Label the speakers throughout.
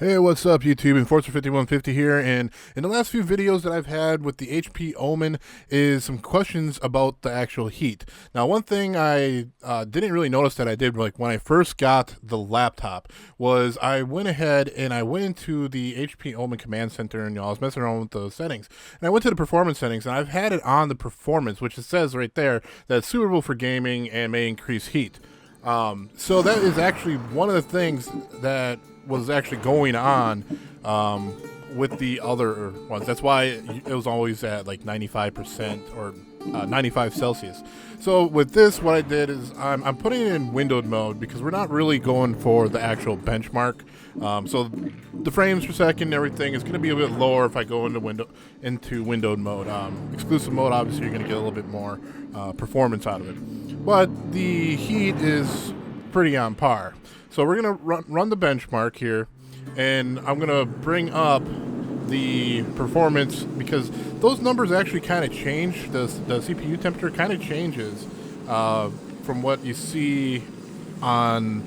Speaker 1: Hey, what's up YouTube? Enforcer5150 here, and in the last few videos that I've had with the HP-Omen is some questions about the actual heat. Now, one thing I didn't really notice that I did like when I first got the laptop was I went ahead and I went into the HP-Omen command center and I was messing around with the settings. And I went to the performance settings and I've had it on the performance, which it says right there that it's suitable for gaming and may increase heat. So that is actually one of the things that was actually going on with the other ones. That's why it was always at like 95% or 95 Celsius. So with this, what I did is I'm putting it in windowed mode because we're not really going for the actual benchmark. So the frames per second and everything is going to be a bit lower if I go into windowed mode. Exclusive mode, obviously, you're going to get a little bit more performance out of it. But the heat is pretty on par. So we're going to run the benchmark here, and I'm going to bring up the performance because those numbers actually kind of change. The CPU temperature kind of changes from what you see on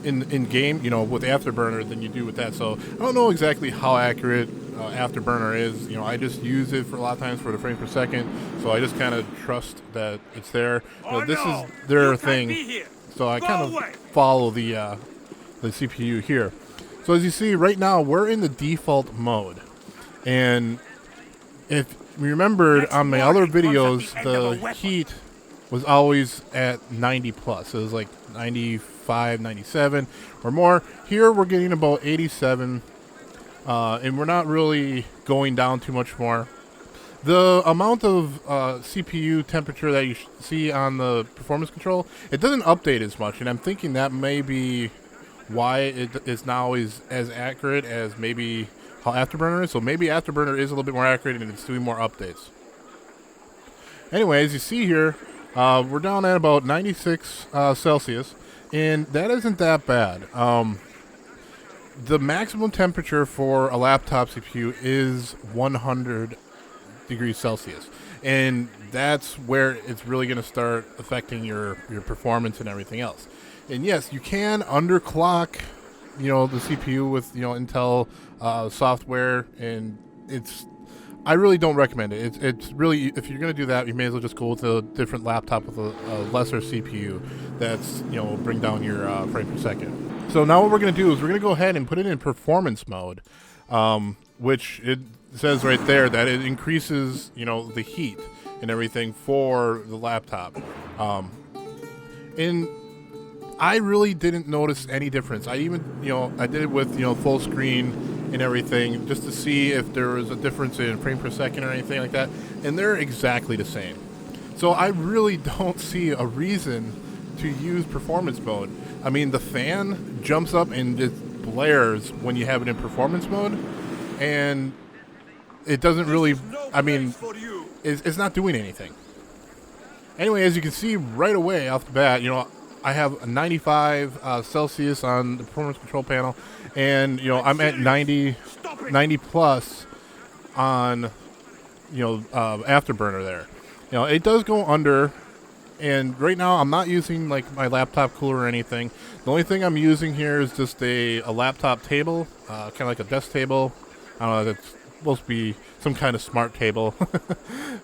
Speaker 1: in game, you know, with Afterburner than you do with that. So I don't know exactly how accurate Afterburner is. You know, I just use it for a lot of times for the frames per second, so I just kind of trust that it's there. You know, this is their thing. So I kind of follow the CPU here. So as you see right now, we're in the default mode. And if you remembered on my other videos, the heat was always at 90 plus. It was like 95, 97 or more. Here we're getting about 87. And we're not really going down too much more. The amount of CPU temperature that you see on the performance control, it doesn't update as much, and I'm thinking that may be why it is not always as accurate as maybe how Afterburner is. So maybe Afterburner is a little bit more accurate and it's doing more updates. Anyway, as you see here, we're down at about 96 Celsius, and that isn't that bad. The maximum temperature for a laptop CPU is 100 degrees Celsius, and that's where it's really going to start affecting your performance and everything else. And yes, you can underclock, you know, the CPU with, you know, Intel software, and I really don't recommend it. It's really, if you're going to do that, you may as well just go with a different laptop with a lesser CPU that's, you know, bring down your frame per second. So now what we're going to do is we're going to go ahead and put it in performance mode, which it says right there that it increases, you know, the heat and everything for the laptop. And I really didn't notice any difference. I even, you know, I did it with, you know, full screen and everything just to see if there was a difference in frame per second or anything like that, and they're exactly the same. So I really don't see a reason to use performance mode. I mean, the fan jumps up and it blares when you have it in performance mode, and it doesn't really, I mean, it's not doing anything. Anyway, as you can see right away off the bat, you know, I have a 95 Celsius on the performance control panel, and, you know, I'm at 90 plus on, you know, Afterburner there. You know, it does go under, and right now I'm not using like my laptop cooler or anything. The only thing I'm using here is just a laptop table, kind of like a desk table. I don't know, that's supposed to be some kind of smart table,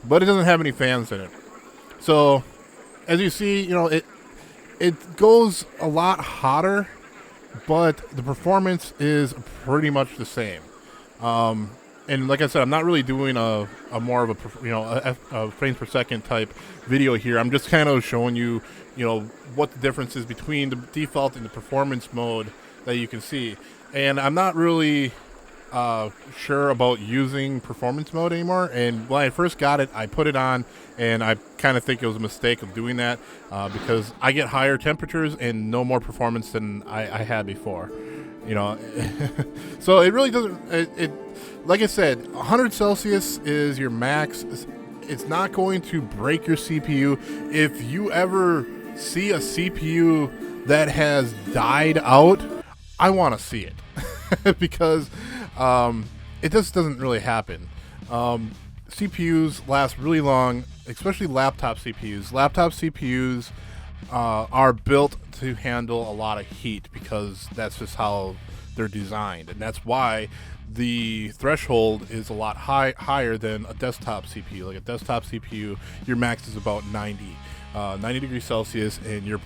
Speaker 1: but it doesn't have any fans in it. So as you see, you know, it goes a lot hotter, but the performance is pretty much the same. And like I said, I'm not really doing a more of a, you know, a frames per second type video here. I'm just kind of showing you, you know, what the difference is between the default and the performance mode that you can see. And I'm not really sure about using performance mode anymore, and when I first got it, I put it on, and I kind of think it was a mistake of doing that because I get higher temperatures and no more performance than I had before, you know. So it really doesn't, like I said, 100 Celsius is your max. It's not going to break your CPU. If you ever see a CPU that has died out, I want to see it because it just doesn't really happen. CPUs last really long, especially laptop CPUs. Laptop CPUs are built to handle a lot of heat because that's just how they're designed, and that's why the threshold is a lot higher than a desktop CPU. Like a desktop CPU, your max is about 90 degrees Celsius, and you're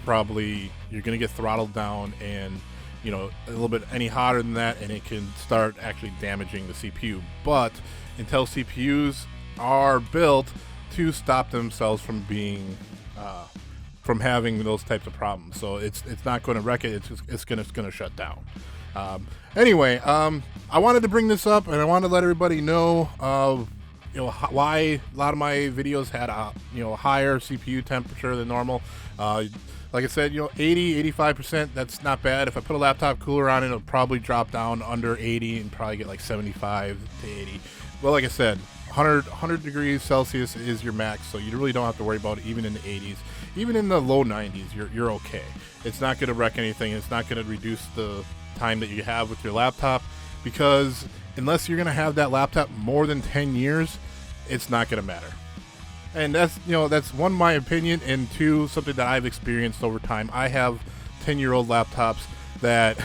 Speaker 1: gonna get throttled down, and a little bit any hotter than that, and it can start actually damaging the CPU. But Intel CPUs are built to stop themselves from being from having those types of problems. So it's not going to wreck it. It's going to shut down. Anyway, I wanted to bring this up, and I wanted to let everybody know why a lot of my videos had a higher CPU temperature than normal. Like I said, 80-85%, that's not bad. If I put a laptop cooler on it, it'll probably drop down under 80 and probably get like 75 to 80. Well, like I said, 100 degrees Celsius is your max, so you really don't have to worry about it. Even in the 80s, even in the low 90s, you're okay. It's not going to wreck anything. It's not going to reduce the time that you have with your laptop, because unless you're going to have that laptop more than 10 years, it's not going to matter. And that's one, my opinion, and two, something that I've experienced over time. I have 10-year-old laptops that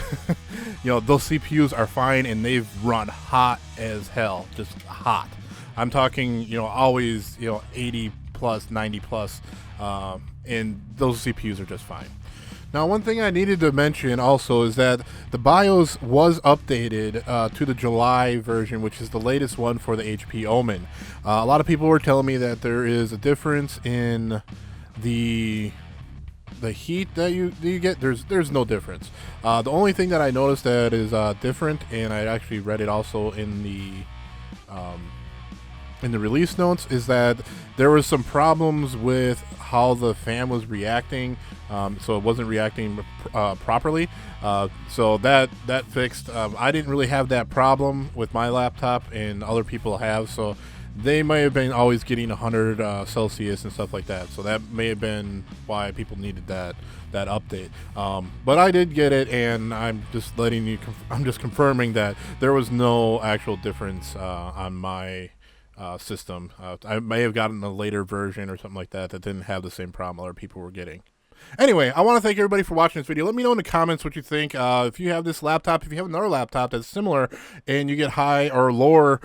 Speaker 1: those CPUs are fine, and they've run hot as hell, just hot. I'm talking always 80 plus, 90 plus, and those CPUs are just fine. Now, one thing I needed to mention also is that the BIOS was updated to the July version, which is the latest one for the HP-Omen. A lot of people were telling me that there is a difference in the heat that you get. There's no difference. The only thing that I noticed that is different, and I actually read it also in the release notes, is that there was some problems with how the fan was reacting, so it wasn't reacting properly. So that fixed. I didn't really have that problem with my laptop, and other people have, so they may have been always getting 100 Celsius and stuff like that. So that may have been why people needed that update. But I did get it, and I'm just I'm just confirming that there was no actual difference on my system. I may have gotten a later version or something like that didn't have the same problem other people were getting. Anyway, I want to thank everybody for watching this video. Let me know in the comments what you think. If you have this laptop, if you have another laptop that's similar and you get high or lower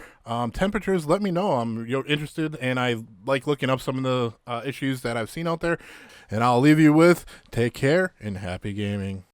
Speaker 1: temperatures, let me know. I'm interested, and I like looking up some of the issues that I've seen out there. And I'll leave you with take care and happy gaming.